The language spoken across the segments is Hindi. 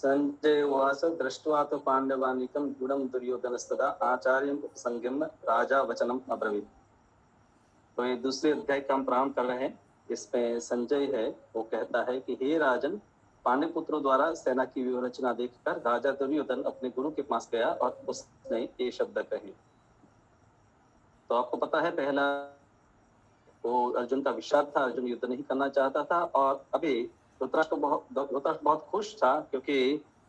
संजय उवाच दृष्ट्वा तु पांडवानीकं गुणं दुर्योधनस्तदा आचार्यं उपसंगम्य राजा वचनम अब्रवीत। तो ये दूसरे अध्याय का हम प्रारंभ कर रहे हैं। इसमें संजय है, वो कहता है कि हे राजन, पांडुपुत्रों द्वारा सेना की व्यूह रचना देखकर राजा दुर्योधन अपने गुरु के पास गया और उसने ये शब्द कहे। तो आपको पता है, पहला वो अर्जुन का विषाद था, अर्जुन युद्ध नहीं करना चाहता था, और अभी धृतराष्ट्र बहुत खुश था क्योंकि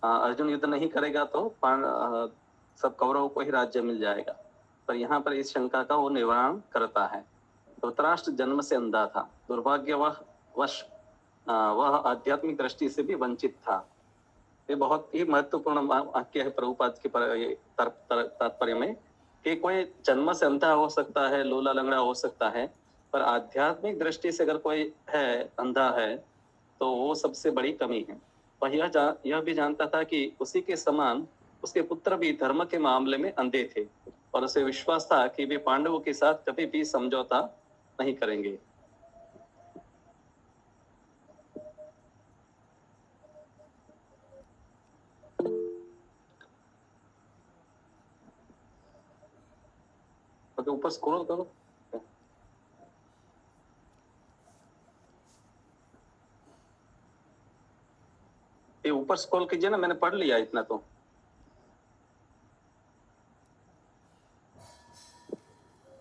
अर्जुन युद्ध नहीं करेगा तो सब कौरवों को ही राज्य मिल जाएगा। पर यहाँ पर इस शंका का वो निवारण करता है। धृतराष्ट्र जन्म से अंधा था, दुर्भाग्यवश वह आध्यात्मिक दृष्टि से भी वंचित था। ये बहुत ही महत्वपूर्ण वाक्य है प्रभुपाद के तात्पर्य में कि कोई जन्म से अंधा हो सकता है, लूला लंगड़ा हो सकता है, पर आध्यात्मिक दृष्टि से अगर कोई है, अंधा है, तो वो सबसे बड़ी कमी है। वह यह भी जानता था कि उसी के समान उसके पुत्र भी धर्म के मामले में अंधे थे, और उसे विश्वास था कि वे पांडवों के साथ कभी भी समझौता नहीं करेंगे। तो ऊपर स्क्रॉल करो। ये ऊपर स्क्रॉल कीजिए ना, मैंने पढ़ लिया इतना तो।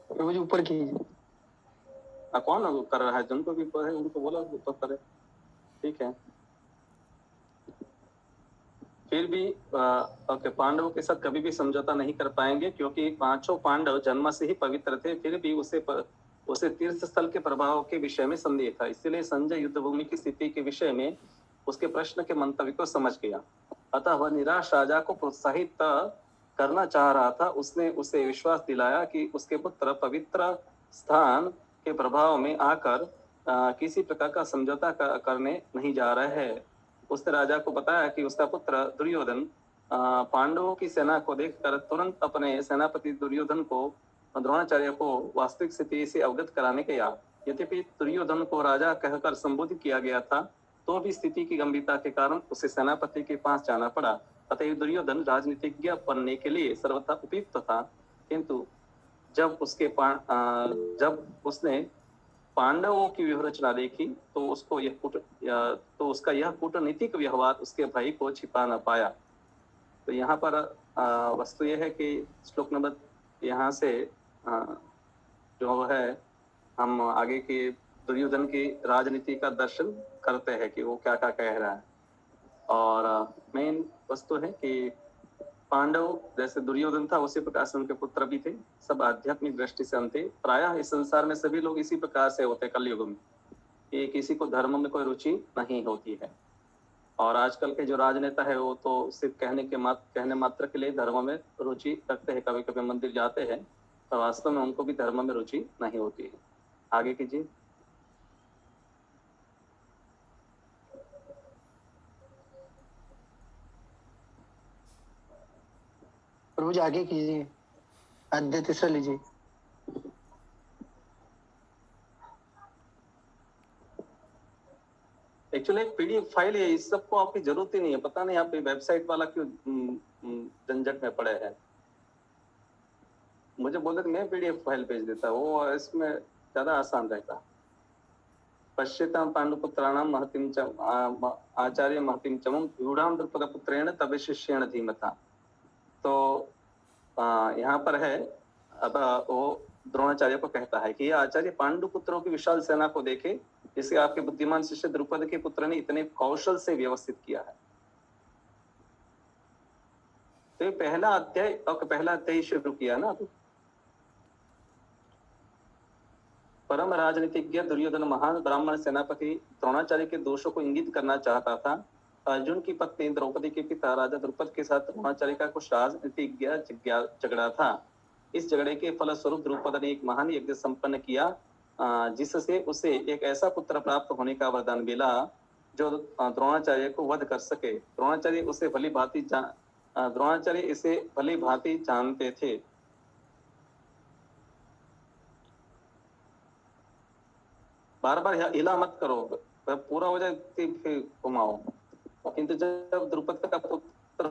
प्रभु जी ऊपर कीजिए। कौन कर रहा है? जिनको भी है उनको बोला ऊपर करे, ठीक है। फिर भी पांडवों के साथ कभी भी समझौता नहीं कर पाएंगे, क्योंकि पांचों पांडव जन्म से ही पवित्र थे। फिर भी उसे तीर्थ स्थल के प्रभाव के विषय में संदेह था। इसलिए संजय युद्ध भूमि की स्थिति के विषय में उसके प्रश्न के मंतव्य को समझ गया। अतः वह निराश राजा को प्रोत्साहित करना चाह रहा था। उसने उसे विश्वास दिलाया कि उसके पुत्र पवित्र स्थान के प्रभाव में आकर किसी प्रकार का समझौता करने नहीं जा रहे हैं। उसने राजा को बताया कि उसका पुत्र दुर्योधन पांडवों की सेना को देखकर तुरंत अपने सेनापति दुर्योधन को, द्रोणाचार्य को वास्तविक स्थिति से अवगत कराने गया। यद्यपि दुर्योधन को राजा कहकर संबोधित किया गया था, तो भी स्थिति की गंभीरता के कारण उसे सेनापति के पास जाना पड़ा। अतः दुर्योधन राजनीतिज्ञ बनने के लिए सर्वथा उपयुक्त था, किंतु जब उसने पांडवों की व्यूह रचना देखी तो उसका यह कूटनीतिक व्यवहार उसके भाई को छिपा न पाया। तो यहाँ पर वस्तु यह है कि श्लोक नंबर यहाँ से जो है, हम आगे की दुर्योधन की राजनीति का दर्शन करते हैं कि वो क्या क्या कह रहा है। और मेन वस्तु है कि पांडव जैसे दुर्योधन था, उसी प्रकार से उनके पुत्र भी थे। सब आध्यात्मिक दृष्टि से अंधे। प्रायः इस संसार में सभी लोग इसी प्रकार से होते कलयुग में, कि किसी को धर्म में कोई रुचि नहीं होती है। और आजकल के जो राजनेता है वो तो सिर्फ कहने मात्र के लिए धर्म में रुचि रखते हैं। कभी कभी मंदिर जाते हैं, तो वास्तव में उनको भी धर्म में रुचि नहीं होती है। आगे कीजिए। प्रभु जी आगे कीजिए, अध्याय तीसरा लीजिए। एक्चुअली एक पीडीएफ फाइल है, इस सबको आपकी जरूरत ही नहीं है। पता नहीं आप वेबसाइट वाला क्यों झंझट में पड़े हैं। मुझे बोलते मैं पीडीएफ फाइल भेज देता, वो इसमें ज्यादा आसान रहता। पश्यतां पांडुपुत्राणां महतिं च आचार्य महतिं चमं व्यूढ़ां द्रुपदपुत्रेण तब शिष्येण धीमता। तो यहाँ पर है, अब वो द्रोणाचार्य को कहता है कि आचार्य पांडुपुत्रों की विशाल सेना को देखे, जिसे आपके बुद्धिमान शिष्य द्रुपद के पुत्र ने इतने कौशल से व्यवस्थित किया है। तो पहला अध्याय शुरू किया ना। परम राजनीतिज्ञ दुर्योधन महान ब्राह्मण सेनापति द्रोणाचार्य के दोषों को इंगित करना चाहता था। अर्जुन की पत्नी द्रौपदी के पिता राजा द्रुपद के साथ द्रोणाचार्य का कुछ राजनीतिज्ञ झगड़ा था। इस झगड़े के फलस्वरूप द्रुपद ने एक महान यज्ञ संपन्न किया, जिससे उसे एक ऐसा पुत्र प्राप्त होने का वरदान मिला जो द्रोणाचार्य को वध कर सके। द्रोणाचार्य इसे भली भांति जानते थे। बार बार हिला मत करो, पूरा हो जाए फिर घुमाओ। किंतु जब द्रुपद का पुत्र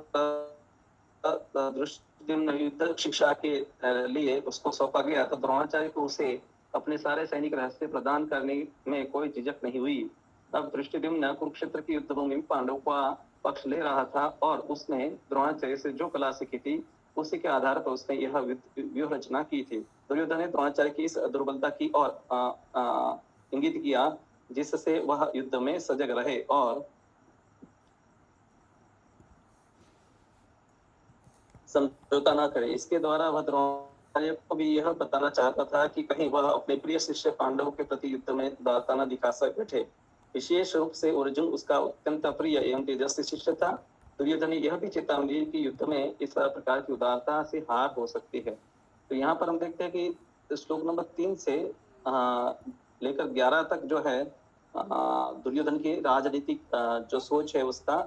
धृष्टद्युम्न युद्ध शिक्षा के लिए उसको सौंपा गया तो द्रोणाचार्य को उसे अपने सारे सैनिक रहस्य प्रदान करने में कोई झिझक नहीं हुई। अब धृष्टद्युम्न कुरुक्षेत्र की युद्ध भूमि में पांडवों का पक्ष ले रहा था और उसने द्रोणाचार्य से जो कला सीखी थी उसी के आधार पर उसने यह व्यूह रचना की थी। दुर्योधन ने द्रोणाचार्य की इस दुर्बलता की और इंगित किया जिससे वह युद्ध में सजग रहे और समझौता न करे। इसके द्वारा वह द्रोणाचार्य को भी यह बताना चाहता था कि कहीं वह अपने प्रिय शिष्य पांडवों के प्रति युद्ध में उदारता न दिखा बैठे। विशेष रूप से अर्जुन उसका अत्यंत प्रिय एवं तेजस्वी शिष्य था। दुर्योधन ने यह भी चेतावनी दी कि युद्ध में इस प्रकार की उदारता से हार हो सकती है। तो यहाँ पर हम देखते हैं कि श्लोक नंबर 3 से लेकर 11 तक जो है दुर्योधन की राजनीतिक जो सोच है उसका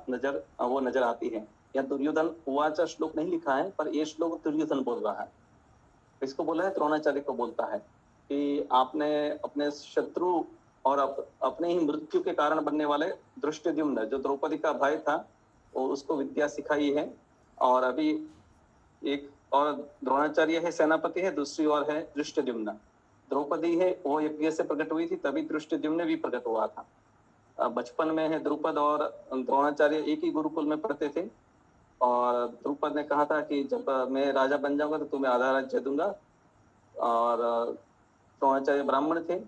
वो नजर आती है। या दुर्योधन उवाच श्लोक नहीं लिखा है पर ये श्लोक दुर्योधन बोल रहा है। इसको बोला है द्रोणाचार्य को बोलता है कि आपने अपने शत्रु और अपने ही मृत्यु के कारण बनने वाले धृष्टद्युम्न जो द्रौपदी का भाई था वो उसको विद्या सिखाई है। और अभी एक और द्रोणाचार्य है सेनापति है, दूसरी ओर है धृष्टद्युम्न। द्रौपदी है वो यज्ञ से प्रकट हुई थी तभी धृष्टद्युम्न भी प्रकट हुआ था। बचपन में है द्रुपद और द्रोणाचार्य एक ही गुरुकुल में पढ़ते थे और द्रुपद ने कहा था कि जब मैं राजा बन जाऊंगा तो तुम्हें आधा राज्य दूंगा। और द्रोणाचार्य ब्राह्मण थे,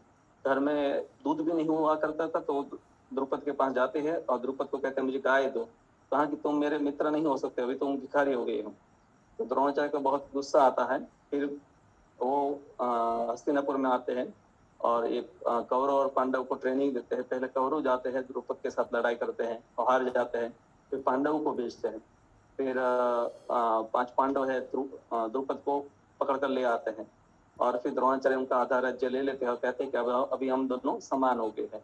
घर में दूध भी नहीं हुआ करता था तो द्रुपद के पास जाते हैं और द्रुपद को कहते हैं मुझे गाय दो। कहा कि तुम मेरे मित्र नहीं हो सकते, अभी तुम भिखारी हो गए हो। तो द्रोणाचार्य को बहुत गुस्सा आता है। फिर वो हस्तिनापुर में आते हैं और एक कौरव और पांडव को ट्रेनिंग देते हैं। पहले कौरव जाते हैं द्रुपद के साथ लड़ाई करते हैं और हार जाते हैं, फिर पांडवों को भेजते हैं। फिर 5 पांडव है द्रुपद को पकड़ कर ले आते हैं और फिर द्रोणाचार्य उनका आधा राज्य ले लेते हैं और कहते हैं कि अभी हम दोनों समान हो गए हैं।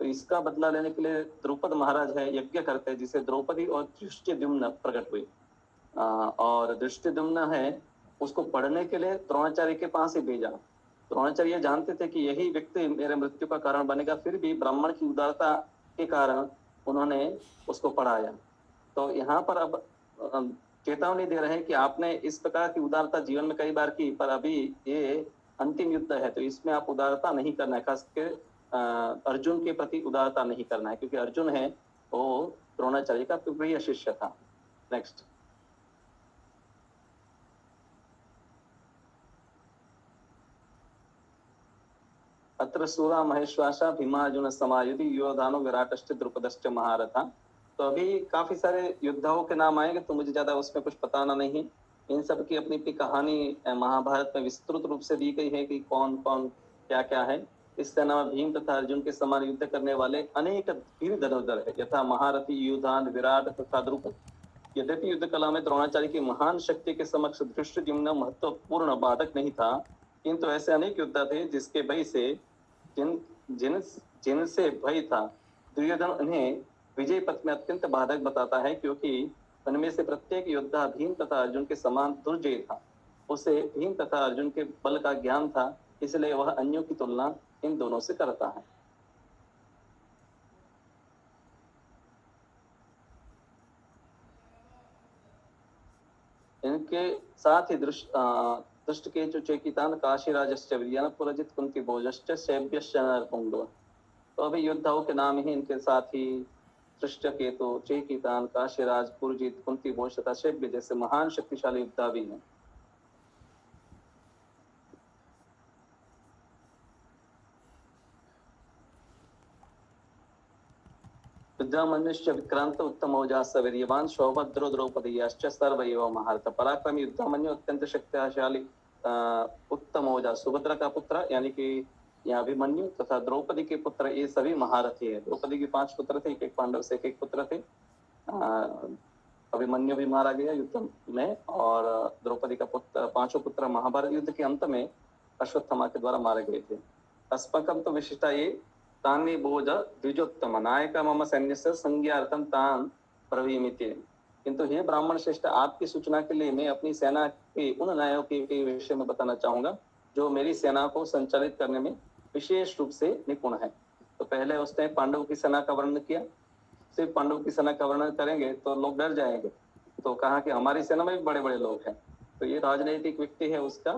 तो इसका बदला लेने के लिए द्रुपद महाराज है यज्ञ करते हैं जिसे द्रौपदी और धृष्टद्युम्न प्रकट हुई। और धृष्टद्युम्न है उसको पढ़ने के लिए द्रोणाचार्य के पास ही भेजा। द्रोणाचार्य जानते थे कि यही व्यक्ति मेरे मृत्यु का कारण बनेगा, फिर भी ब्राह्मण की उदारता के कारण उन्होंने उसको पढ़ाया। तो यहाँ पर अब चेतावनी दे रहे हैं कि आपने इस प्रकार की उदारता जीवन में कई बार की पर अभी ये अंतिम युद्ध है तो इसमें आप उदारता नहीं करना है। खासकर अर्जुन के प्रति उदारता नहीं करना है क्योंकि अर्जुन है वो द्रोणाचार्य का प्रिय शिष्य था। नेक्स्ट। अत्र सूरा महेश्वासा भीमार्जुन समायुधि योधानो विराटश्च द्रुपदश्च महारथा। तो अभी काफी सारे योद्धाओं के नाम आएंगे तो मुझे ज्यादा उसमें कुछ बताना नहीं। इन सब की अपनी अपनी कहानी महाभारत में विस्तृत रूप से दी गई है कि कौन कौन क्या क्या है। इस सेना में भीम तथा अर्जुन के समान युद्ध करने वाले अनेक वीर धनुर्धर है यथा महारथी युधान विराट तथा द्रुपद। यद्यपि युद्ध कला में द्रोणाचार्य की महान शक्ति के समक्ष धृष्टद्युम्न महत्वपूर्ण बाधक नहीं था, किंतु ऐसे अनेक योद्धा थे जिसके भय से जिनसे भय था दुर्योधन उन्हें विजय पथ में अत्यंत बाधक बताता है क्योंकि उनमें से प्रत्येक योद्धा भीम तथा अर्जुन के समान दुर्जय था। उसे भीम तथा अर्जुन के बल का ज्ञान था, इसलिए वह अन्यों की तुलना इन दोनों से करता है। इनके साथ ही दुष्ट के चेकितान काशीराजश्च वीर्यान पुरजित कुंती भोजश्च शैब्यश्च नरपुंगव। तो अभी योद्धाओं के नाम ही इनके साथ ही दृष्ट केतु चेकितान काशीराज पुरजित कुंती भोज तथा शैब्य जैसे महान शक्तिशाली योद्धा भी हैं। युद्धामन्युश्च विक्रांत उत्तमौजास वीर्यवान सौभद्रो द्रौपदीयाश्च सर्व एव महारथ। पराक्रमी युद्धामन्यु अत्यंत शक्तिशाली उत्तमौजा सुभद्रा का पुत्र यानी कि यहाँ अभिमन्यु तथा द्रौपदी के पुत्र ये सभी महारथी है। द्रौपदी के 5 पुत्र थे, एक पांडव से एक पुत्र थे। अभिमन्यु भी मारा गया युद्ध में और द्रौपदी का पुत्र 5 पुत्र महाभारत युद्ध के अंत में अश्वत्थामा के द्वारा मारे गए थे। अस्मकं तो विशिष्टा ये तान्य भोज द्विजोत्तम नायक मम सैन्यस्य संज्ञार्थम तान प्रवीमिते। किंतु हे ब्राह्मण श्रेष्ठ आपकी सूचना के लिए मैं अपनी सेना के उन नायकों के विषय में बताना चाहूंगा जो मेरी सेना को संचालित करने में विशेष रूप से निपुण है। तो पहले उसने पांडव की सेना का वर्णन किया, सिर्फ पांडवों की सेना का वर्णन करेंगे तो लोग डर जाएंगे। तो कहा कि हमारी सेना में भी बड़े बड़े लोग हैं। तो ये राजनीतिक व्यक्ति है, उसका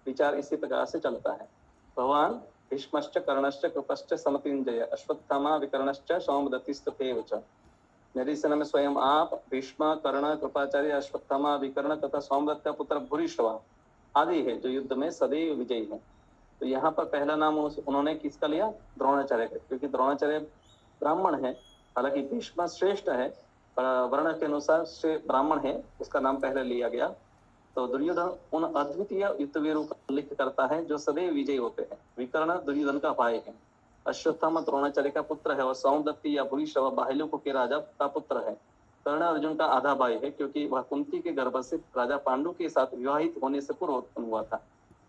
विचार इसी प्रकार से चलता है। भगवान भीष्मश्च कर्णश्च कृपश्च समतिंजय अश्वत्थामा विकर्णश्च सौमदत्तिस्तथैव च। मेरी सेना में स्वयं आप, भीष्म, कर्ण, कृपाचार्य, अश्वत्थामा, विकर्ण तथा सौमदत्त का पुत्र भूरिश्रवा आदि है जो युद्ध में सदैव विजयी है। तो यहाँ पर पहला नाम उन्होंने किसका लिया? द्रोणाचार्य का, क्योंकि द्रोणाचार्य ब्राह्मण है। हालांकि भीष्म श्रेष्ठ है, वर्ण के अनुसार ब्राह्मण है, उसका नाम पहले लिया गया। तो दुर्योधन उन अद्वितीय युद्धवीरों का उल्लेख करता है जो सदैव विजयी होते हैं। विकर्ण दुर्योधन का भाई है, अश्वत्थामा द्रोणाचार्य का पुत्र है और सौमदत्ती या भूरिश्रवा बाहुल्यों के राजा का पुत्र है। कर्ण अर्जुन का आधा भाई है, क्योंकि वह कुंती के गर्भ से राजा पांडु के साथ विवाहित होने से पूर्व उत्पन्न हुआ था।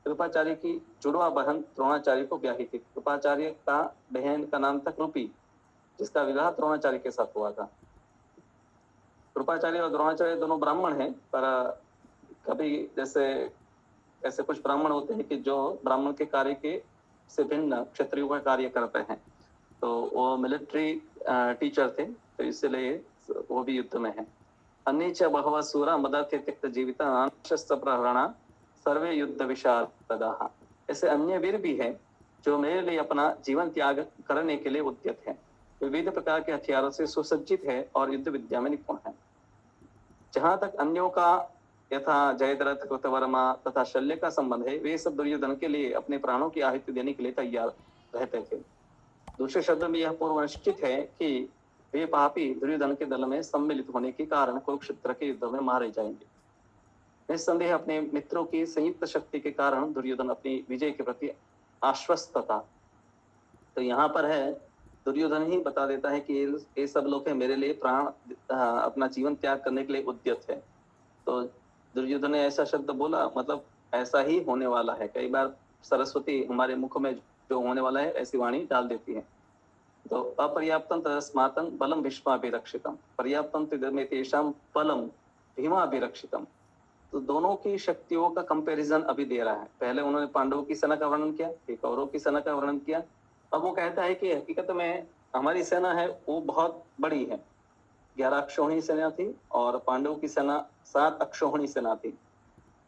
कृपाचार्य की जुड़वा बहन द्रोणाचार्य को ब्याही थी। कृपाचार्य का बहन का नाम था कृपी, जिसका विवाह द्रोणाचार्य के साथ हुआ था। कृपाचार्य और द्रोणाचार्य दोनों ब्राह्मण हैं, पर कभी जैसे ऐसे कुछ ब्राह्मण होते हैं कि जो ब्राह्मण के कार्य के से भिन्न क्षत्रियों का कार्य करते हैं। तो वो मिलिट्री टीचर थे, तो इसलिए वो भी युद्ध में है। अन्य च बहवः सूरा मदर्थे त्यक्त जीविता शस्त्र प्रहरणा सर्वे युद्ध विशारदाः। ऐसे अन्य वीर भी हैं जो मेरे लिए अपना जीवन त्याग करने के लिए उद्यत हैं। विविध प्रकार के हथियारों से सुसज्जित है और युद्ध विद्या में निपुण है। जहां तक अन्यों का यथा जयद्रथ, कृतवर्मा तथा शल्य का संबंध है, वे सब दुर्योधन के लिए अपने प्राणों की आहुति देने के लिए तैयार रहते थे। दूसरे शब्दों में यह पूर्व निश्चित है कि वे पापी दुर्योधन के दल में सम्मिलित होने के कारण कुरुक्षेत्र के युद्ध में मारे जाएंगे। निस्संदेह अपने मित्रों की संयुक्त शक्ति के कारण दुर्योधन अपनी विजय के प्रति आश्वस्त था। तो यहाँ पर है, दुर्योधन ही बता देता है कि ये सब लोग हैं मेरे लिए प्राण अपना जीवन त्याग करने के लिए उद्यत है। तो दुर्योधन ने ऐसा शब्द बोला, मतलब ऐसा ही होने वाला है। कई बार सरस्वती हमारे मुख में जो होने वाला है ऐसी वाणी डाल देती है। तो अपर्याप्तं तस्मातं बलं भीष्माभिरक्षितं पर्याप्तं तिदमे तेषां बलं भीमाभिरक्षितं। तो दोनों की शक्तियों का कंपैरिजन अभी दे रहा है। पहले उन्होंने पांडवों की सेना का वर्णन किया, फिर कौरवों की सेना का वर्णन किया। अब वो कहता है कि हकीकत में हमारी सेना है वो बहुत बड़ी है। 11 अक्षौहिणी सेना थी और पांडवों की सेना 7 अक्षौहिणी सेना थी।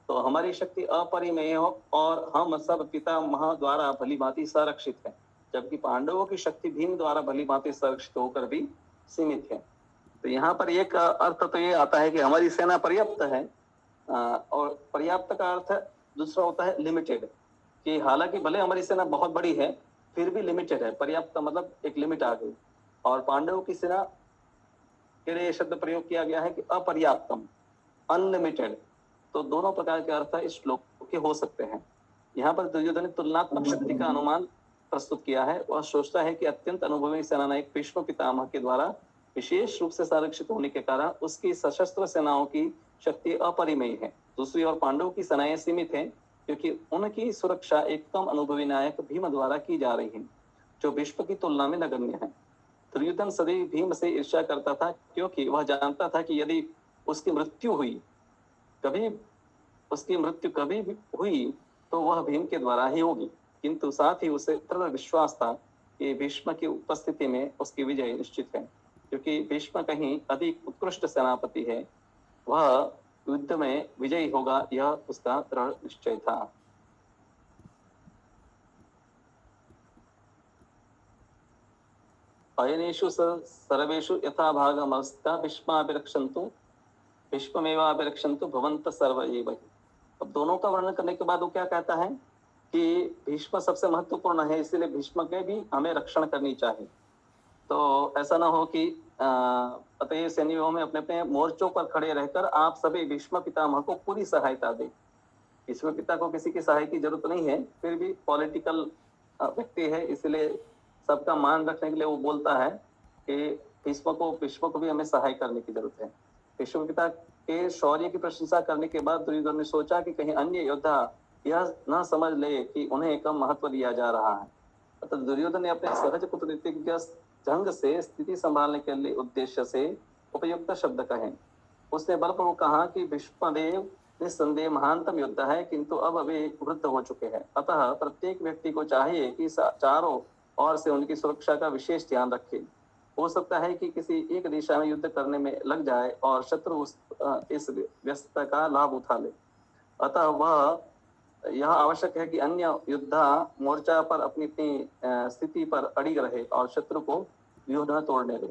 तो हमारी शक्ति अपरिमेय हो और हम सब पितामह द्वारा भली भांति संरक्षित है, जबकि पांडवों की शक्ति भीम द्वारा भली भांति संरक्षित होकर भी सीमित है। तो यहाँ पर एक अर्थ तो ये आता है कि हमारी सेना पर्याप्त है, और पर्याप्त का अर्थ दूसरा होता है लिमिटेड, कि हालांकि भले हमारी सेना बहुत बड़ी है फिर भी लिमिटेड है। पर्याप्त मतलब एक लिमिट आ गई। और पांडवों की सेना के लिए शब्द प्रयोग किया गया है कि अपर्याप्तम, अनलिमिटेड। तो दोनों प्रकार के अर्थ इस श्लोक के हो सकते हैं। यहाँ पर दुर्योधन ने तुलनात्मक शक्ति का अनुमान प्रस्तुत किया है। वह सोचता है कि अत्यंत अनुभवी सेनानायक भीष्म पितामह के द्वारा विशेष रूप से संरक्षित होने के कारण उसकी सशस्त्र सेनाओं की शक्ति अपरिमेय है। दूसरी ओर पांडवों की सेनाएं सीमित हैं, क्योंकि उनकी सुरक्षा एक कम अनुभवी नायक भीम द्वारा की जा रही है, जो भीष्म की तुलना में नगण्य है। दुर्योधन सदैव भीम से ईर्ष्या करता था, क्योंकि वह जानता था कि यदि उसकी मृत्यु कभी भी हुई तो वह भीम के द्वारा ही होगी। किंतु साथ ही उसे दृढ़ विश्वास था कि भीष्म की उपस्थिति में उसकी विजय निश्चित है, क्योंकि भीष्म कहीं अधिक उत्कृष्ट सेनापति है। वह युद्ध में विजयी होगा, यह उसका दृढ़ निश्चय था। अयनेषु सर्वेषु यथा भागमस्ता भीष्माभिरक्षन्तु भीष्ममेवाभिरक्षन्तु भवन्तः सर्व एव हि। अब दोनों का वर्णन करने के बाद वो क्या कहता है कि भीष्म सबसे महत्वपूर्ण है, इसलिए भीष्म के भी हमें रक्षण करनी चाहिए। तो ऐसा ना हो कि अतएव सैनिकों में अपने अपने मोर्चों पर खड़े रहकर आप सभी भीष्म पितामह को पूरी सहायता दें। भीष्म पिता को किसी की सहायता की जरूरत नहीं है, फिर भी पॉलिटिकल व्यक्ति है, इसलिए सबका मान रखने के लिए वो बोलता है कि भीष्म को भी हमें सहाय करने की जरूरत है। भीष्म पिता के शौर्य की प्रशंसा करने के बाद दुर्योधन ने सोचा कि कहीं अन्य योद्धा यह न समझ ले कि उन्हें कम महत्व दिया जा रहा है। अतः दुर्योधन ने अपने सहज कूटनीतिज्ञ ढंग से स्थिति संभालने के लिए उद्देश्य से उपयुक्त शब्द कहे। उसने बलपूर्वक कहा कि भीष्मदेव निस्संदेह महानतम योद्धा है, किंतु अब वे वृद्ध हो चुके हैं। अतः प्रत्येक व्यक्ति को चाहिए कि चारों ओर से उनकी सुरक्षा का विशेष ध्यान रखे। हो सकता है कि किसी एक दिशा में युद्ध करने में लग जाए और शत्रु इस व्यस्तता का लाभ उठा ले। अतः वह यह आवश्यक है कि अन्य योद्धा मोर्चा पर अपनी स्थिति पर अड़िग रहे और शत्रु को व्यूह न तोड़ने दे।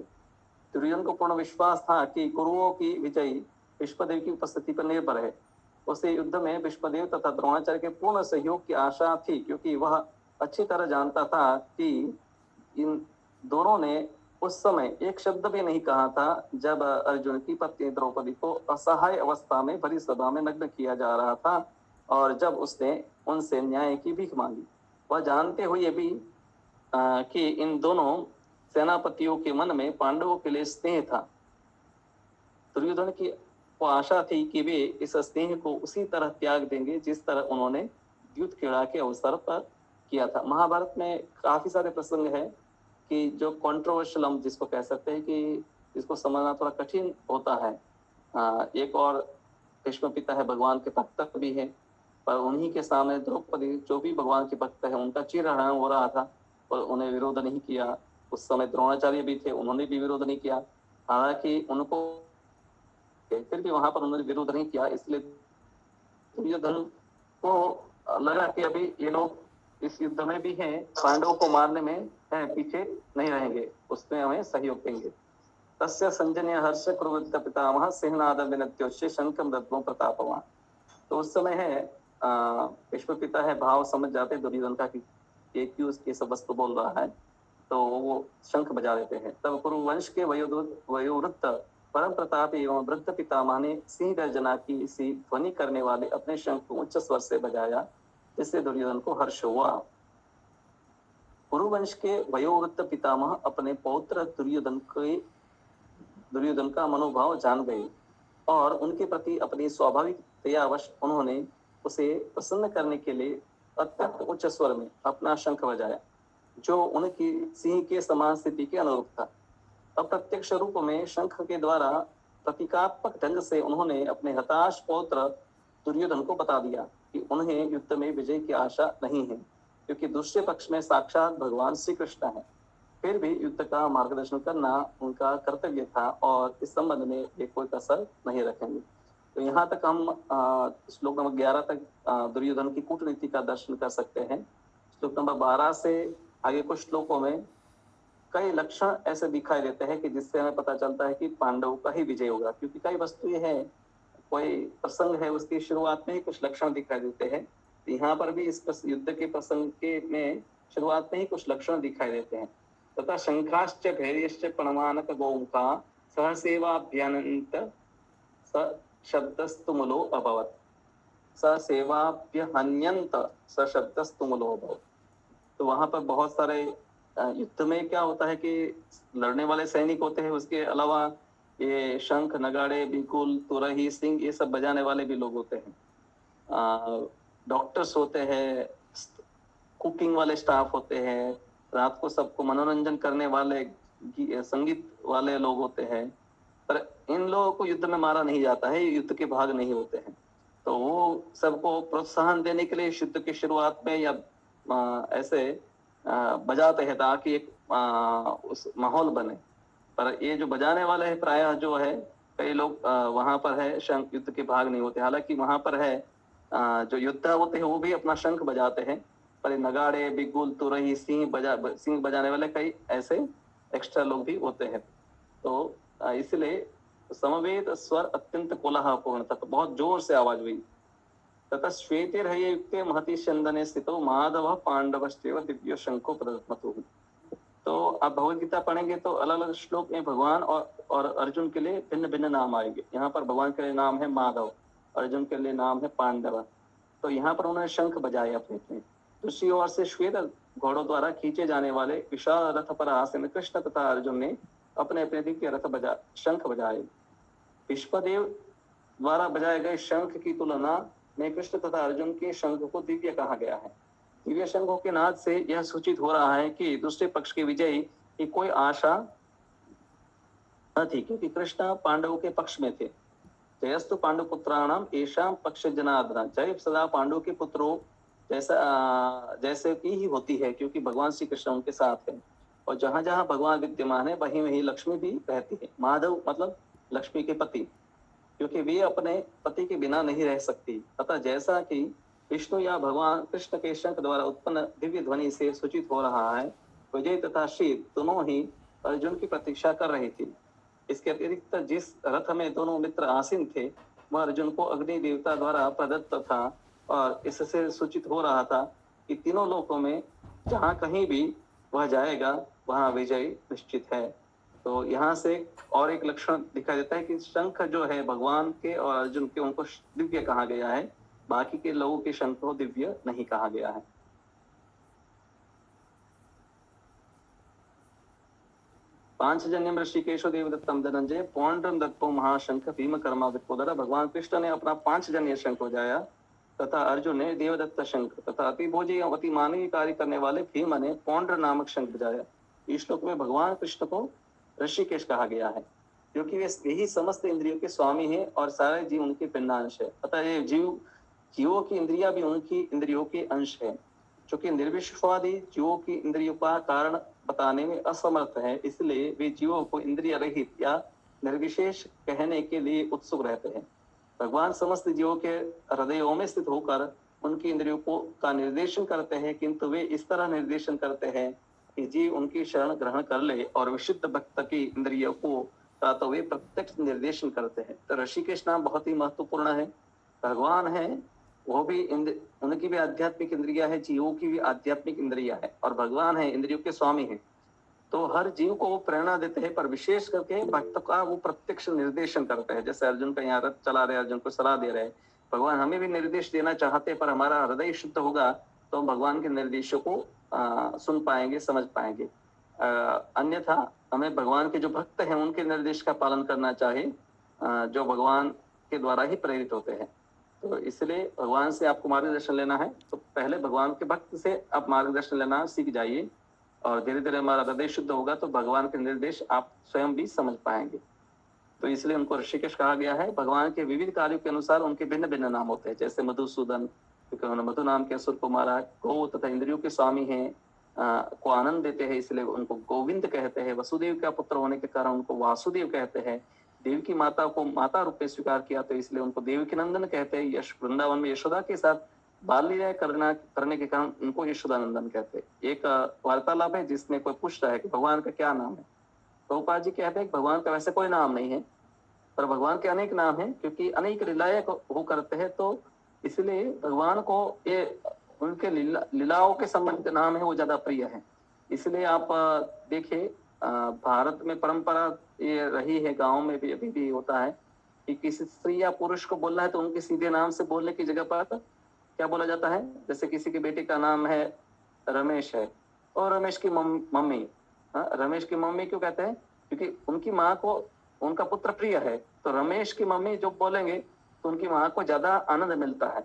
दुर्योधन को पूर्ण विश्वास था कि कुरुओं की विजयी भीष्मदेव की उपस्थिति पर निर्भर है। उसे युद्ध में भीष्मदेव तथा द्रोणाचार्य के पूर्ण सहयोग की आशा थी, क्योंकि वह अच्छी तरह जानता था कि इन दोनों ने उस समय एक शब्द भी नहीं कहा था जब अर्जुन की पत्नी द्रौपदी को असहाय अवस्था में भरी सभा में नग्न किया जा रहा था और जब उसने उनसे न्याय की भीख मांगी। वह जानते हुए भी कि इन दोनों सेनापतियों के मन में पांडवों के लिए स्नेह था। दुर्योधन की वो आशा थी कि वे इस स्नेह को उसी तरह त्याग देंगे जिस तरह उन्होंने युद्ध क्रीड़ा के अवसर पर किया था। महाभारत में काफी सारे प्रसंग है कि जो कंट्रोवर्शियल हम जिसको कह सकते हैं कि जिसको समझना थोड़ा कठिन होता है। एक और भीष्म पिता है, भगवान के भक्त भी है, पर उन्हीं के सामने द्रौपदी जो भी भगवान के भक्त है उनका चिरहरण हो रहा था और उन्हें विरोध नहीं किया। उस समय द्रोणाचार्य भी थे, उन्होंने भी विरोध नहीं किया। हालांकि उनको फिर भी वहां पर उन्होंने विरोध नहीं किया, इसलिए दुर्योधन को लगा कि अभी ये लोग इस युद्ध में भी हैं, पांडवों को मारने में है, पीछे नहीं रहेंगे, उसमें हमें सहयोग देंगे। तस्य संजन्य हर्ष कुरुवृत्त पितामह सिंहनाद विनत्योच्य शंखम दत्तों प्रतापवान। तो उस समय है विश्व पिता है, भाव समझ जाते दुर्योधन का कि ये क्यों ये सब वस्तु बोल रहा है, तो वो शंख बजा देते हैं। तब कुरुवंश के वयोवृत्त परम प्रताप एवं वृद्ध पितामह ने सिंह गर्जना की सी ध्वनि करने वाले अपने शंख को उच्च स्वर से बजाया, जिससे दुर्योधन को हर्ष हुआ। कुरुवंश के वयोवृत्त पितामह अपने पौत्र दुर्योधन का मनोभाव जान गए और उनके प्रति अपनी स्वाभाविक दयावश उन्होंने उसे प्रसन्न करने के लिए अत्यंत उच्च स्वर में अपना शंख बजाया, जो उनकी सिंह के समान स्थिति के अनुरूप था। अप्रत्यक्ष रूप में शंख के द्वारा प्रतीकात्मक ढंग से उन्होंने अपने हताश पौत्र दुर्योधन को बता दिया कि उन्हें युद्ध में विजय की आशा नहीं है, क्योंकि दूसरे पक्ष में साक्षात भगवान श्री कृष्ण है। फिर भी युद्ध का मार्गदर्शन करना उनका कर्तव्य था और इस संबंध में वे कोई कसर नहीं रखेंगे। तो यहाँ तक हम श्लोक नंबर 11 तक दुर्योधन की कूटनीति का दर्शन कर सकते हैं। श्लोक नंबर 12 से आगे कुछ श्लोकों में कई लक्षण ऐसे दिखाई देते हैं कि जिससे हमें पता चलता है कि पांडवों का ही विजय होगा, क्योंकि कई वस्तुएं हैं, कोई प्रसंग है उसकी शुरुआत में ही कुछ लक्षण दिखाई देते हैं। यहाँ पर भी इस युद्ध के प्रसंग के में शुरुआत में ही कुछ लक्षण दिखाई देते हैं। तथा शंखाश्च भैर्यश्च प्रणमानक गौमुखा सहसेवाभ्यनंत स शब्दस्तुमुलो अभवत्। ससेवाभ्यहन्यंत स शब्दस्तुमुलो अभवत्। तो वहां पर बहुत सारे युद्ध में क्या होता है कि लड़ने वाले सैनिक होते हैं, उसके अलावा ये शंख नगाड़े बिल्कुल तुरही सिंह ये सब बजाने वाले भी लोग होते हैं, डॉक्टर्स होते हैं, कुकिंग वाले स्टाफ होते हैं, रात को सबको मनोरंजन करने वाले संगीत वाले लोग होते हैं। पर इन लोगों को युद्ध में मारा नहीं जाता है, युद्ध के भाग नहीं होते हैं। तो वो सबको प्रोत्साहन देने के लिए युद्ध की शुरुआत में या ऐसे बजाते हैं ताकि एक उस माहौल बने। पर ये जो बजाने वाले हैं प्रायः जो है कई लोग वहां पर है शंख युद्ध के भाग नहीं होते। हालांकि वहां पर है जो योद्धा होते हैं वो भी अपना शंख बजाते हैं, पर नगाड़े बिगुल तुरही सिंह बजाने वाले कई ऐसे एक्स्ट्रा लोग भी होते हैं। तो इसलिए समवेत स्वर अत्यंत कोलाहलपूर्ण था, तो बहुत जोर से आवाज हुई। तथा श्वेते रहे युक्ते महति चंदने स्थितो माधव पांडवश्चैव दिव्य शंको प्रदत्मतु। तो आप भगवद गीता पढ़ेंगे तो अलग अलग श्लोक में भगवान और अर्जुन के लिए भिन्न भिन्न नाम आएंगे। यहाँ पर भगवान के लिए नाम है माधव, अर्जुन के लिए नाम है पांडव। तो यहाँ पर उन्होंने शंख बजाए अपने। दूसरी ओर से श्वेत घोड़ों द्वारा खींचे जाने वाले विशाल रथ पर आसीन कृष्ण तथा अर्जुन ने अपने अपने दिव्य शंख बजाए। भीष्मदेव द्वारा बजाए गए शंख की तुलना में कृष्ण तथा अर्जुन के शंख को दिव्य कहा गया है। दिव्य शंखों के नाद से यह सूचित हो रहा है कि दूसरे पक्ष के विजयी की कोई आशा न थी, क्योंकि कृष्ण पांडवों के पक्ष में थे। जयस्तु पांडुपुत्राणाम येषां पक्ष जनार्दन। जय सदा पांडवों के पुत्रों जैसे की ही होती है, क्योंकि भगवान श्री कृष्ण उनके साथ है। और जहां जहां भगवान विद्यमान है वहीं वहीं लक्ष्मी भी रहती है। माधव मतलब लक्ष्मी के पति, क्योंकि वे अपने पति के बिना नहीं रह सकती। अतः जैसा कि विष्णु या भगवान कृष्ण के शंख द्वारा उत्पन्न दिव्य ध्वनि से सूचित हो रहा है, विजय तथा शीत दोनों ही अर्जुन की प्रतीक्षा कर रही थी। इसके अतिरिक्त जिस रथ में दोनों मित्र आसीन थे वह अर्जुन को अग्नि देवता द्वारा प्रदत्त था, और इससे सूचित हो रहा था कि तीनों लोकों में जहाँ कहीं भी वह जाएगा वहाँ विजय निश्चित है। तो यहाँ से और एक लक्षण दिखाई देता है कि शंख जो है भगवान के और अर्जुन के उनको दिव्य कहा गया है, बाकी के लोगों के शंख को दिव्य नहीं कहा गया है। पांचजन्यम ऋषिकेशो देवदत्तम धनंजय पौंड्रम दत्तो महाशंख भीम कर्मा विपोदर। भगवान कृष्ण ने अपना पांचजन्य शंख बजाया तथा अर्जुन ने देवदत्त शंख तथा अति भोजी अति मानवीय कार्य करने वाले भीम ने पौंड्र नामक शंख बजाया। इस श्लोक में भगवान कृष्ण को ऋषिकेश कहा गया है क्योंकि वे यही समस्त इंद्रियों के स्वामी हैं और सारे जीव उनके भिन्नांश है। अतः ये जीवों की इंद्रिया भी उनकी इंद्रियों के अंश है। चूंकि निर्विश्वादी जीवों की इंद्रियों का कारण बताने में असमर्थ है, इसलिए वे जीवों को इंद्रिय रहित या निर्विशेष कहने के लिए उत्सुक रहते हैं। भगवान समस्त जीवों के हृदयों में स्थित होकर उनकी इंद्रियों को का निर्देशन करते हैं, किंतु वे इस तरह निर्देशन करते हैं कि जीव उनकी शरण ग्रहण कर ले और विशुद्ध भक्त की इंद्रियों को का तो वे प्रत्यक्ष निर्देशन करते हैं। तो ऋषिकेश नाम बहुत ही महत्वपूर्ण है। भगवान है वो भी उनकी भी आध्यात्मिक इंद्रिया है, जीवों की भी आध्यात्मिक इंद्रिया है, और भगवान है इंद्रियों के स्वामी है। तो हर जीव को वो प्रेरणा देते हैं, पर विशेष करके भक्त का वो प्रत्यक्ष निर्देशन करते हैं। जैसे अर्जुन का यहाँ रथ चला रहे, अर्जुन को सलाह दे रहे हैं, भगवान हमें भी निर्देश देना चाहते हैं, पर हमारा हृदय शुद्ध होगा तो हम भगवान के निर्देशों को सुन पाएंगे, समझ पाएंगे। अन्यथा हमें भगवान के जो भक्त हैं उनके निर्देश का पालन करना चाहिए, जो भगवान के द्वारा ही प्रेरित होते हैं। तो इसलिए भगवान से आपको मार्गदर्शन लेना है तो पहले भगवान के भक्त से आप मार्गदर्शन लेना सीख जाइए, और धीरे धीरे हमारा हृदय शुद्ध होगा तो भगवान के निर्देश आप स्वयं भी समझ पाएंगे। तो इसलिए उनको ऋषिकेश कहा गया है। भगवान के विविध कार्यों के अनुसार उनके भिन्न भिन्न नाम होते हैं। जैसे मधुसूदन, क्योंकि उन्होंने मधु नाम के असुर को मारा। गौ तथा इंद्रियों के स्वामी हैं, को आनंद देते हैं, इसलिए उनको गोविंद कहते हैं। वसुदेव का पुत्र होने के कारण उनको वासुदेव कहते हैं। देव की माता को माता रूप में स्वीकार किया तो इसलिए उनको देवकी नंदन कहते हैं। यश वृंदावन में यशोदा के साथ बाल लीला करने के कारण उनको यशोदानंदन कहते हैं। एक वार्तालाप है जिसमें कोई पूछ रहा है कि भगवान का क्या नाम है। प्रभुपाद जी कहते हैं कि भगवान का वैसे कोई नाम नहीं है, पर भगवान के अनेक नाम हैं, क्योंकि अनेक लीलाएं वो करते हैं, तो इसलिए भगवान को ये उनके लीलाओं के संबंधित नाम है वो ज्यादा प्रिय है। इसलिए आप देखिए भारत में परंपरा ये रही है, गांव में भी अभी भी होता है कि किसी स्त्री या पुरुष को बोलना है तो उनके सीधे नाम से बोलने की जगह पर क्या बोला जाता है। जैसे किसी के बेटे का नाम है रमेश है और रमेश की मम्मी, रमेश की मम्मी क्यों कहते हैं, क्योंकि उनकी माँ को उनका पुत्र प्रिय है, तो रमेश की मम्मी जो बोलेंगे तो उनकी माँ को ज्यादा आनंद मिलता है।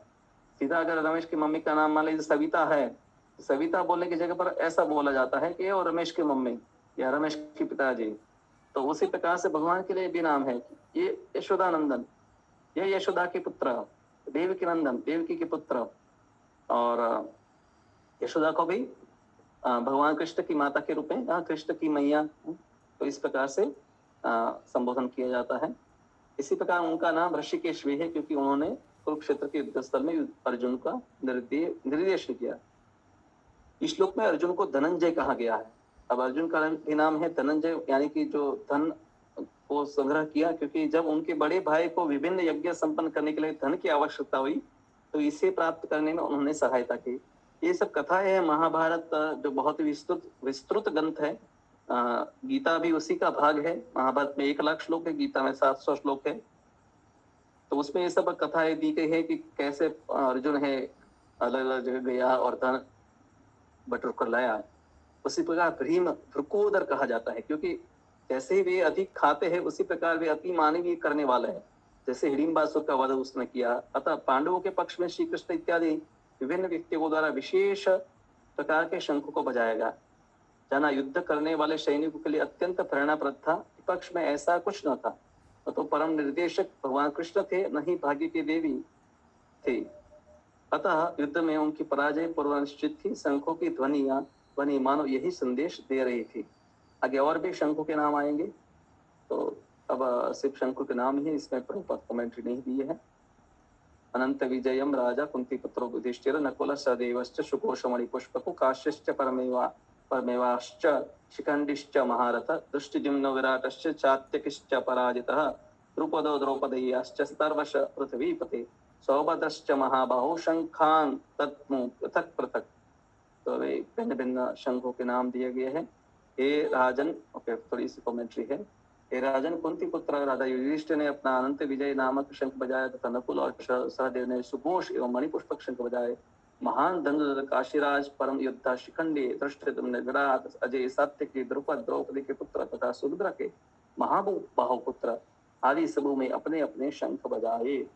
सीधा अगर रमेश की मम्मी का नाम मान लीजिए सविता है, सविता बोलने की जगह पर ऐसा बोला जाता है कि और रमेश की मम्मी या रमेश के पिताजी। तो उसी प्रकार से भगवान के लिए भी नाम है, ये यशोदानंदन, ये यशोदा के पुत्र, देवकी नंदन, देवकी के पुत्र। और यशोदा को भी भगवान कृष्ण की माता के रूप में कृष्ण की मैया, तो इस प्रकार से संबोधन किया जाता है। इसी प्रकार उनका नाम ऋषिकेश भी है, क्योंकि उन्होंने कुरुक्षेत्र के युद्ध स्थल में अर्जुन का निर्देशन किया। इस श्लोक में अर्जुन को धनंजय कहा गया है। अब अर्जुन का भी नाम है धनंजय, यानी कि जो धन को संग्रह किया, क्योंकि जब उनके बड़े भाई को विभिन्न यज्ञ संपन्न करने के लिए धन की आवश्यकता हुई तो इसे प्राप्त करने में उन्होंने सहायता की। ये सब कथाएं है महाभारत, जो बहुत ही विस्तृत ग्रंथ है। गीता भी उसी का भाग है। महाभारत में 1,00,000 श्लोक है, गीता में 700 श्लोक है। तो उसमें ये सब कथाएं दी गई है कि कैसे अर्जुन है अलग अलग जगह गया और धन बटोर कर लाया। उसी प्रकार भीम भृकोदर कहा जाता है, क्योंकि जैसे ही वे अधिक खाते हैं उसी प्रकार वे अति मानवीय करने वाले हैं। जैसे हिडिंबासुर का वध उसने किया। अतः पांडवों के पक्ष में श्री कृष्ण इत्यादि विभिन्न व्यक्तियों द्वारा विशेष प्रकार के शंख को बजाया गया। जाना युद्ध करने वाले सैनिकों के लिए अत्यंत प्रेरणाप्रद था। विपक्ष में ऐसा कुछ न था, तो परम निर्देशक भगवान कृष्ण थे, नहीं भाग्य की देवी थे। अतः युद्ध में उनकी पराजय पूर्व निश्चित थी। शंखों की ध्वनियां ध्वनि मानो यही संदेश दे रही थी। आगे और भी शंखों के नाम आएंगे, तो अब सिर्फ शंखों के नाम ही, इसमें प्रभुपाद कमेंट्री नहीं दी है। अनंत विजयम राजा कुंती पुत्रो युधिष्ठिर नकुल सहदेवश्च सुकोशमणि पुष्पको काश्यश्च परमेवाश्च शिखंडिश्च महारथ दुष्टजिम्नो विराटश्च चात्यकिश्च पराजितः द्रुपदो द्रौपदेयाश्च सर्वश पृथ्वीपते सौभद्रश्च महाबाहो शंखान तत्मु पृथक पृथक। तो वे भिन्न भिन्न शंखों के नाम दिए गए हैं। हे राजन, ओके थोड़ी सी कमेंट्री है। हे राजन, कुंती पुत्र राजा युधिष्ठिर ने अपना अनंत विजय नामक शंख बजाया तथा नकुल और सहदेव ने सुघोष एवं मणिपुष्पक शंख बजाए। महान धनुर्धर काशीराज परम योद्धा शिखंडी धृष्टद्युम्न विराट अजय सात्यकी द्रुपद द्रौपदी के पुत्र तथा सुभद्रा के महाबाहु पुत्र आदि सबों में अपने अपने शंख बजाए।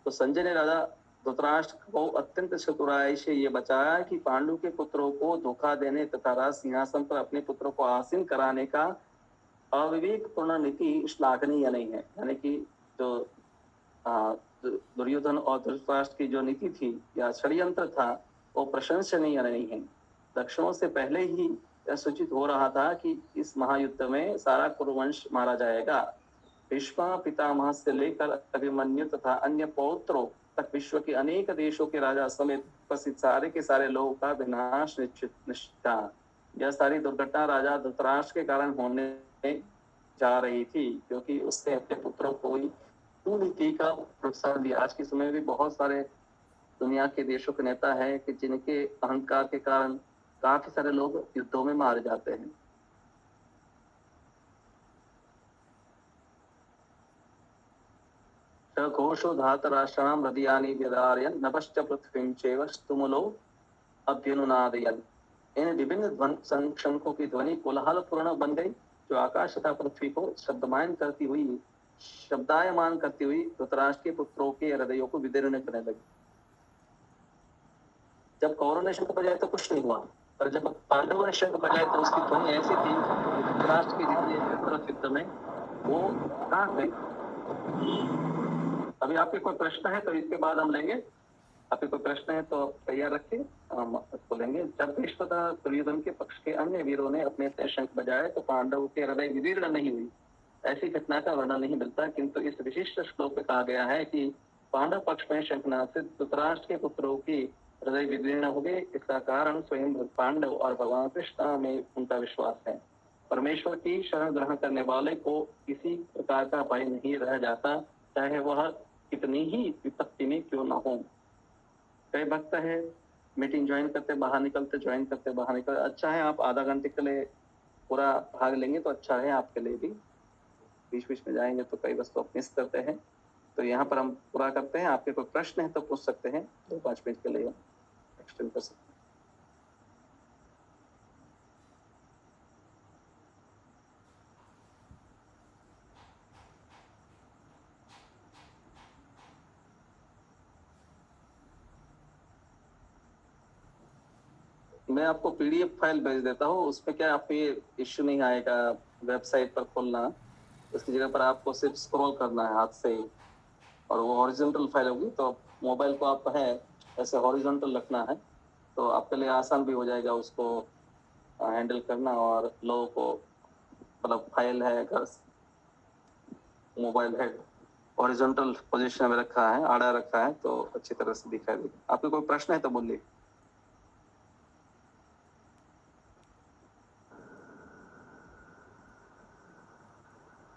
तो संजय ने राजा धृतराष्ट्र को अत्यंत चतुराई से ये बचाया कि पांडु के पुत्रों को धोखा देने तथा राज सिंहासन पर अपने पुत्रों को आसीन कराने का अविवेकपूर्ण नीति श्लाघनीय नहीं है। यानी कि जो दुर्योधन और धृतराष्ट्र की जो नीति थी या षड्यंत्र था, वो प्रशंसनीय नहीं है। दक्षिणों से पहले ही यह सूचित हो रहा था कि इस महायुद्ध में सारा कुरुवंश मारा जाएगा। भीष्म पितामह से लेकर अभिमन्यु तथा अन्य पौत्रों तक विश्व के अनेक देशों के राजा समेत उपस्थित सारे के सारे लोगों का विनाश निश्चित था। यह सारी दुर्घटना राजा धृतराष्ट्र के कारण होने जा रही थी, क्योंकि उसने अपने पुत्रों को नीति का प्रोत्साहन दिया। आज के समय में भी बहुत सारे दुनिया के देशों के नेता हैं कि जिनके अहंकार के कारण काफी सारे लोग युद्धों में मारे जाते हैं। घोषो धातराष्ट्राणां हृदयानि व्यदारयन् नभश्च पृथ्वीं चैव स्तुमुलो अभ्युन्नादयन्। इन विभिन्न शंखों की ध्वनि कोलाहलपूर्ण बन गई, जो आकाश तथा पृथ्वी को शब्दायमान करती हुई धृतराष्ट्र के पुत्रों के हृदयों को विदीर्ण करने लगी। जब कौरवों ने शंख बजाए तो कुछ नहीं हुआ, पर जब पांडवों ने शंख बजाए तो उसकी ध्वनि ऐसी थी कि धृतराष्ट्र के जितने युद्ध में वो कहाँ गए। अभी आपके कोई प्रश्न है तो इसके बाद हम लेंगे। आपके कोई प्रश्न है तो तैयार रखिए, हम इसको लेंगे। जब भीष्म तथा दुर्योधन के पक्ष के अन्य वीरों ने अपने अपने शंख बजाए तो पांडवों के हृदय विदीर्ण नहीं हुई। ऐसी घटना का वर्णन नहीं मिलता, किंतु इस विशिष्ट श्लोक में कहा गया है कि पांडव पक्ष में शंखनाद से धृतराष्ट्र के पुत्रों की हृदय विदीर्ण हो गए। इसका कारण स्वयं पांडव और भगवान कृष्ण में उनका विश्वास है। परमेश्वर की शरण ग्रहण करने वाले को किसी प्रकार का भय नहीं रह जाता, चाहे वह कितनी ही विपत्ति में क्यों ना हो। कई भक्त है मीटिंग ज्वाइन करते बाहर निकलते, ज्वाइन करते बाहर निकलते। अच्छा है आप आधा घंटे के लिए पूरा भाग लेंगे तो अच्छा है आपके लिए भी। बीच बीच में जाएंगे तो कई वस्तु मिस करते हैं, तो यहाँ पर हम पूरा करते हैं। आपके कोई प्रश्न है तो पूछ सकते हैं, 2-5 मिनट के लिए एक्सटेंड कर सकते हैं। मैं आपको पीडीएफ फाइल भेज देता हूँ, उसमें क्या आपको ये इश्यू नहीं आएगा वेबसाइट पर खोलना। उसकी जगह पर आपको सिर्फ स्क्रॉल करना है हाथ से, और वो हॉरिजॉन्टल फाइल होगी। तो मोबाइल को आप है ऐसे हॉरिजॉन्टल रखना है, तो आपके लिए आसान भी हो जाएगा उसको हैंडल करना। और लोगों को मतलब फाइल है अगर मोबाइल है हॉरिजॉन्टल पोजीशन में रखा है, आड़ा रखा है, तो अच्छी तरह से दिखाई देगा। आपके कोई प्रश्न है तो बोलिए।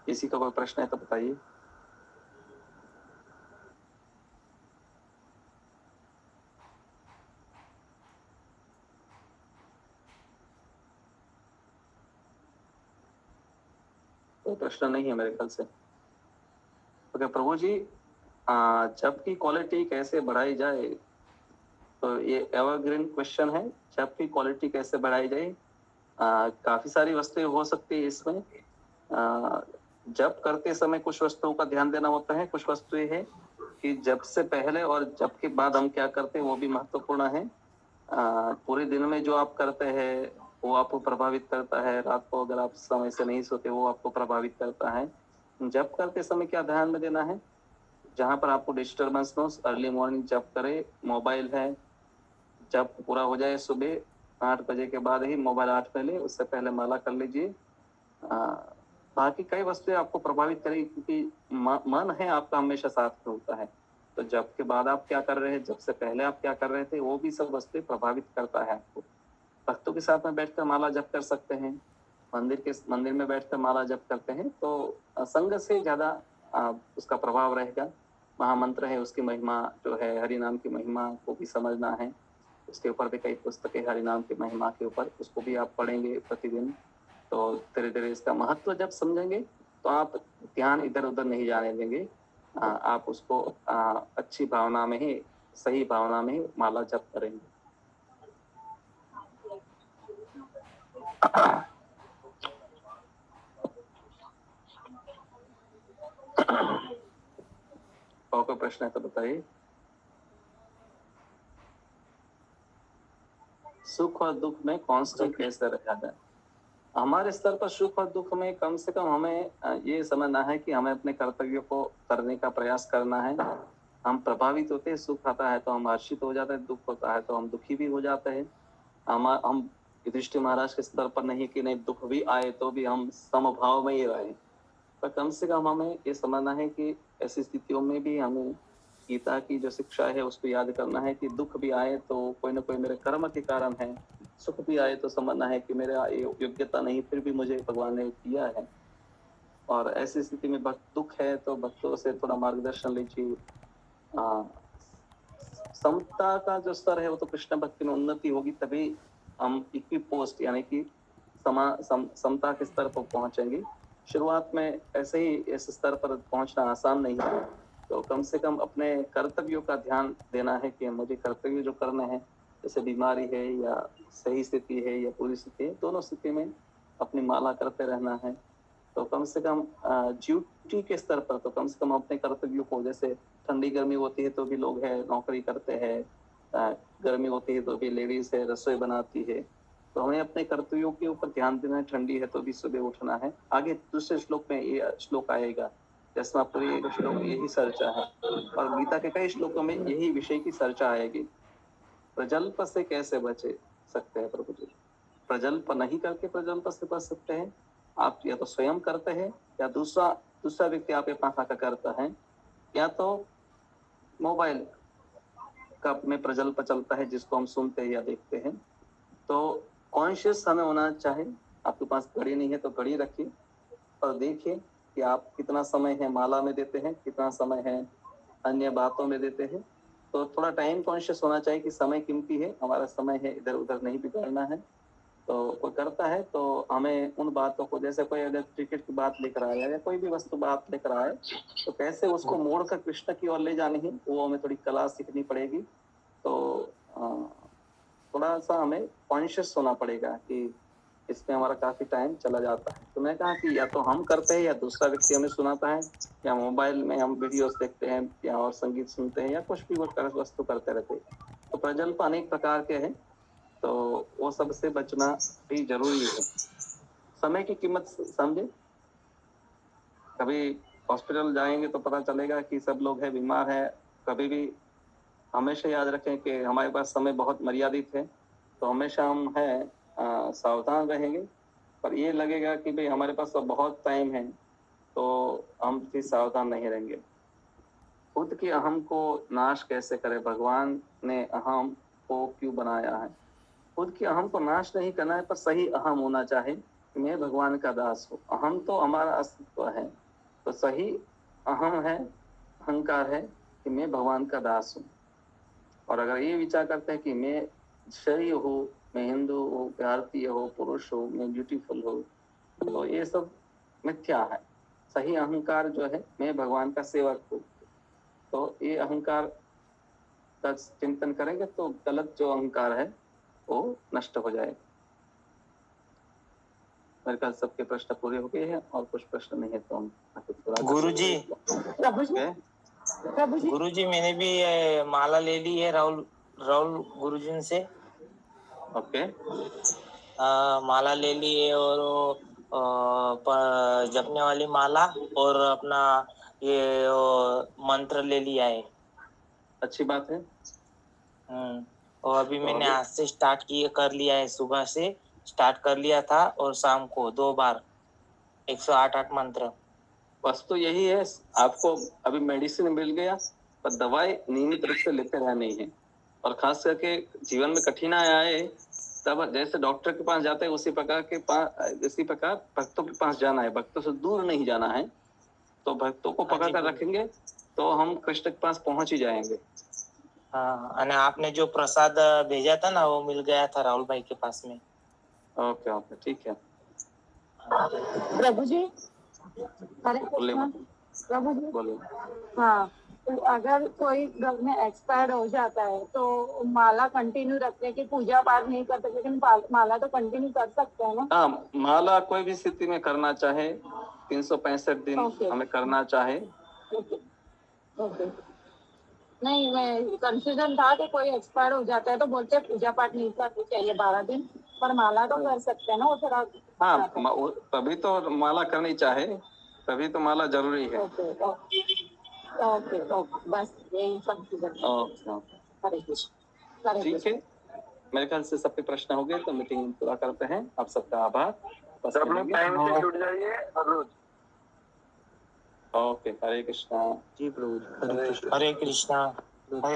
किसी का कोई प्रश्न है तो बताइए। कोई प्रश्न नहीं है मेरे ख्याल से। ओके प्रभु जी, जब की क्वालिटी कैसे बढ़ाई जाए, तो ये एवरग्रीन क्वेश्चन है। जब की क्वालिटी कैसे बढ़ाई जाए, काफी सारी वस्तुएं हो सकती है इसमें। जब करते समय कुछ वस्तुओं का ध्यान देना होता है। कुछ वस्तुएं हैं कि जब से पहले और जब के बाद हम क्या करते हैं वो भी महत्वपूर्ण है। पूरे दिन में जो आप करते हैं वो आपको प्रभावित करता है। रात को अगर आप समय से नहीं सोते वो आपको प्रभावित करता है। जब करते समय क्या ध्यान में देना है, जहां पर आपको डिस्टर्बेंस हो, अर्ली मॉर्निंग जब करे, मोबाइल है जब पूरा हो जाए सुबह, 8 बजे के बाद ही मोबाइल 8 पहले, उससे पहले माला कर लीजिए। बाकी कई वस्तुएं आपको प्रभावित करेगी, क्योंकि मन है आपका हमेशा साथ में होता है। तो जब के बाद आप क्या कर रहे हैं, जब से पहले आप क्या कर रहे थे, वो भी सब वस्तुएं प्रभावित करता है आपको। भक्तों के साथ में बैठकर माला जप कर सकते हैं, मंदिर में बैठकर माला जप करते हैं तो संग से ज्यादा उसका प्रभाव रहेगा। महामंत्र है, उसकी महिमा जो है, हरि नाम की महिमा को भी समझना है। उसके ऊपर भी कई पुस्तकें हरि नाम की महिमा के ऊपर, उसको भी आप पढ़ेंगे प्रतिदिन। तो धीरे धीरे इसका महत्व जब समझेंगे तो आप ध्यान इधर उधर नहीं जाने देंगे। आप उसको अच्छी भावना में ही, सही भावना में ही माला जप करेंगे। और कोई प्रश्न है तो बताइए। सुख और दुख में कांस्टेंट कैसे रहा जाए? हमारे स्तर पर सुख और दुख में कम से कम हमें ये समझना है कि हमें अपने कर्तव्यों को करने का प्रयास करना है। हम प्रभावित होते हैं, सुख आता है तो हम हर्षित हो जाते हैं, दुख होता है तो हम दुखी भी हो जाते हैं। हम युधिष्ठिर महाराज के स्तर पर नहीं कि नहीं दुख भी आए तो भी हम समभाव में ही रहे, पर कम से कम हमें ये समझना है कि ऐसी स्थितियों में भी हमें गीता की जो शिक्षा है उसको याद करना है कि दुख भी आए तो कोई ना कोई मेरे कर्म के कारण है, सुख भी आए तो समझना है कि मेरा योग्यता नहीं, फिर भी मुझे भगवान ने दिया है। और ऐसी स्थिति में दुख है तो भक्तों से थोड़ा मार्गदर्शन लीजिए। समता का जो स्तर है वो तो कृष्ण भक्ति में उन्नति होगी, तभी हम इक्विपोस्ट यानी कि समता के स्तर पर पहुंचेंगे। शुरुआत में ऐसे ही इस स्तर पर पहुंचना आसान नहीं है, तो कम से कम अपने कर्तव्यों का ध्यान देना है कि मुझे कर्तव्य जो करने हैं, जैसे बीमारी है या सही स्थिति है या पूरी स्थिति है, दोनों स्थिति में अपनी माला करते रहना है। तो कम से कम ड्यूटी के स्तर पर तो कम से कम अपने कर्तव्यों को, जैसे ठंडी गर्मी होती है तो भी लोग है नौकरी करते हैं, गर्मी होती है तो भी लेडीज है रसोई बनाती है, तो हमें अपने कर्तव्यों के ऊपर ध्यान देना है। ठंडी है तो भी सुबह उठना है। आगे दूसरे श्लोक में ये श्लोक आएगा, दसवां श्लोक यही चर्चा है, और गीता के कई श्लोकों में यही विषय की चर्चा आएगी। प्रजल्प से कैसे बचे सकते हैं प्रभु जी? प्रजल्प नहीं करके प्रजल्प से बच सकते हैं। आप या तो स्वयं करते हैं या दूसरा व्यक्ति आपके पास आकर करता है, या तो मोबाइल का में प्रजल्प चलता है जिसको हम सुनते हैं या देखते हैं। तो कॉन्शियस हमें होना चाहिए। आपके पास घड़ी नहीं है तो घड़ी रखिए और देखिए कि आप कितना समय है माला में देते हैं, कितना समय है अन्य बातों में देते हैं। तो थोड़ा टाइम कॉन्शियस होना चाहिए कि समय कीमती है, हमारा समय है, इधर उधर नहीं बिगाड़ना है। तो कोई करता है तो हमें उन बातों को, जैसे कोई अगर क्रिकेट की बात लेकर आया या कोई भी वस्तु बात लेकर आए तो कैसे उसको मोड़कर कृष्ण की ओर ले जानी है, वो हमें थोड़ी कला सीखनी पड़ेगी। तो थोड़ा सा हमें कॉन्शियस होना पड़ेगा कि इसमें हमारा काफी टाइम चला जाता है। तो मैं कहा कि या तो हम करते हैं या दूसरा व्यक्ति हमें सुनाता है, या मोबाइल में हम वीडियोस देखते हैं या और संगीत सुनते हैं या कुछ भी वस्तु करते रहते हैं। तो प्रजल्प अनेक प्रकार के हैं, तो वो सब से बचना भी जरूरी है। समय की कीमत समझे। कभी हॉस्पिटल जाएंगे तो पता चलेगा कि सब लोग हैं बीमार है। कभी भी हमेशा याद रखें कि हमारे पास समय बहुत मर्यादित है, तो हमेशा हम हैं सावधान रहेंगे। पर ये लगेगा कि भाई हमारे पास तो बहुत टाइम है, तो हम फिर सावधान नहीं रहेंगे। खुद की अहम को नाश कैसे करें? भगवान ने अहम को क्यों बनाया है? खुद की अहम को नाश नहीं करना है, पर सही अहम होना चाहिए कि मैं भगवान का दास हूँ। अहम तो हमारा अस्तित्व है, तो सही अहम है, अहंकार है कि मैं भगवान का दास हूँ। और अगर ये विचार करते हैं कि मैं क्षत्रिय हूँ, मैं हिंदू हूँ, भारतीय हो, पुरुष हो, मैं ब्यूटीफुल हूँ, तो ये सब मिथ्या है। सही अहंकार जो है, मैं भगवान का सेवक हूँ, तो ये अहंकार का चिंतन करेंगे तो गलत जो अहंकार है वो नष्ट हो जाएगा। मेरे ख्याल सबके प्रश्न पूरे हो गए हैं, और कुछ प्रश्न नहीं है तो हम गुरुजी गुरुजी मैंने भी माला ले ली है राहुल गुरुजी से। ओके, माला ले ली है, और जपने वाली माला और अपना ये मंत्र ले लिया है। अच्छी बात है। और अभी मैंने आज से कर लिया है, सुबह से स्टार्ट कर लिया था और शाम को 2 बार 108 मंत्र। बस तो यही है, आपको अभी मेडिसिन मिल गया, पर दवाई नियमित रूप से लेते रहनी है। और खास करके जीवन में कठिनाई आए तब जैसे डॉक्टर के पास जाते हैं उसी प्रकार भक्तों के पास जाना है, भक्तों से दूर नहीं जाना है। तो भक्तों को हाँ पकड़ जी, कर गुरुजी। रखेंगे तो हम कृष्ण के पास पहुंच ही जाएंगे। हाँ, और आपने जो प्रसाद भेजा था ना, वो मिल गया था राहुल भाई के पास में। ओके ओके, ठीक है। प्रभु जी, हरे बोलिए कृष्णा। मैडम, प्रभु जी, बोलिए। हाँ, तो अगर कोई घर में एक्सपायर हो जाता है तो माला कंटिन्यू रखते हैं कि पूजा पाठ नहीं कर सकते, लेकिन माला तो कंटिन्यू कर सकते हैं ना? हाँ, माला कोई भी स्थिति में करना चाहे, 365 दिन ओके। हमें करना चाहे। Okay okay. नहीं, मैं कंफ्यूजन था कि कोई एक्सपायर हो जाता है तो बोलते हैं पूजा पाठ नहीं करनी चाहिए 12 दिन, पर माला तो कर सकते हैं ना, वो थोड़ा। हाँ, तभी तो माला करनी चाहे, तभी तो माला जरूरी है। ओके ओके ओके ओके, बस यही कंफ्यूजन। ओके ओके, हरे कृष्ण, हरे ठीक है। कृष्ण। मेरे ख्याल से सबके प्रश्न हो गए, तो मीटिंग पूरा करते हैं। आप सबका आभार। बस सब लोग मिलेंगे। टाइम से जुड़ जाइए हर रोज। ओके, हरे कृष्णा। जी प्रभु जी, हरे कृष्ण। हरे कृष्णा।